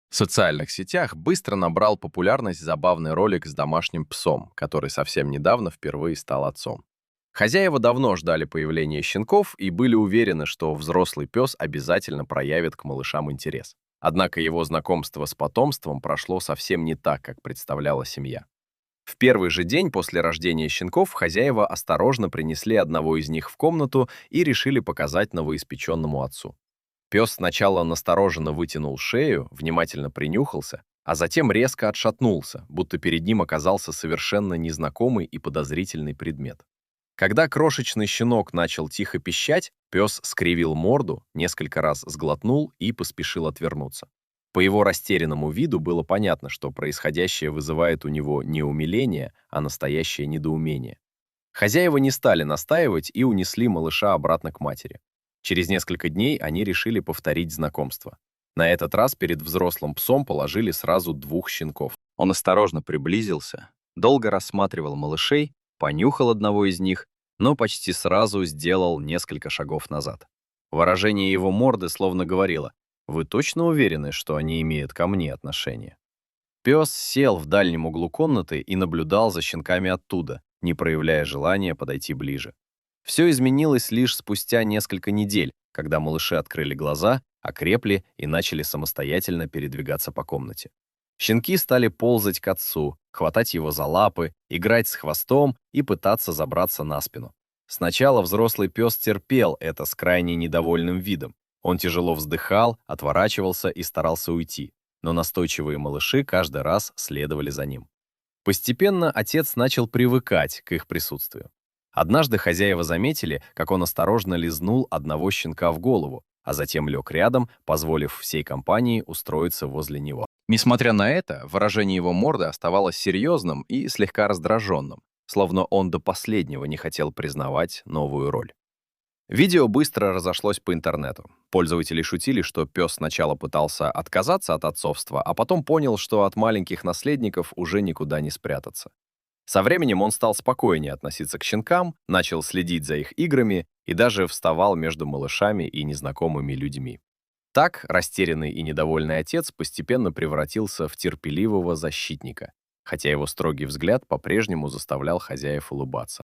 В социальных сетях быстро набрал популярность забавный ролик с домашним псом, который совсем недавно впервые стал отцом. Хозяева давно ждали появления щенков и были уверены, что взрослый пес обязательно проявит к малышам интерес. Однако его знакомство с потомством прошло совсем не так, как представляла семья. В первый же день после рождения щенков хозяева осторожно принесли одного из них в комнату и решили показать новоиспеченному отцу. Пес сначала настороженно вытянул шею, внимательно принюхался, а затем резко отшатнулся, будто перед ним оказался совершенно незнакомый и подозрительный предмет. Когда крошечный щенок начал тихо пищать, пес скривил морду, несколько раз сглотнул и поспешил отвернуться. По его растерянному виду было понятно, что происходящее вызывает у него не умиление, а настоящее недоумение. Хозяева не стали настаивать и унесли малыша обратно к матери. Через несколько дней они решили повторить знакомство. На этот раз перед взрослым псом положили сразу двух щенков. Он осторожно приблизился, долго рассматривал малышей, понюхал одного из них, но почти сразу сделал несколько шагов назад. Выражение его морды словно говорило: «Вы точно уверены, что они имеют ко мне отношение?» Пес сел в дальнем углу комнаты и наблюдал за щенками оттуда, не проявляя желания подойти ближе. Все изменилось лишь спустя несколько недель, когда малыши открыли глаза, окрепли и начали самостоятельно передвигаться по комнате. Щенки стали ползать к отцу, хватать его за лапы, играть с хвостом и пытаться забраться на спину. Сначала взрослый пес терпел это с крайне недовольным видом. Он тяжело вздыхал, отворачивался и старался уйти, но настойчивые малыши каждый раз следовали за ним. Постепенно отец начал привыкать к их присутствию. Однажды хозяева заметили, как он осторожно лизнул одного щенка в голову, а затем лег рядом, позволив всей компании устроиться возле него. Несмотря на это, выражение его морды оставалось серьезным и слегка раздраженным, словно он до последнего не хотел признавать новую роль. Видео быстро разошлось по интернету. Пользователи шутили, что пес сначала пытался отказаться от отцовства, а потом понял, что от маленьких наследников уже никуда не спрятаться. Со временем он стал спокойнее относиться к щенкам, начал следить за их играми и даже вставал между малышами и незнакомыми людьми. Так растерянный и недовольный отец постепенно превратился в терпеливого защитника, хотя его строгий взгляд по-прежнему заставлял хозяев улыбаться.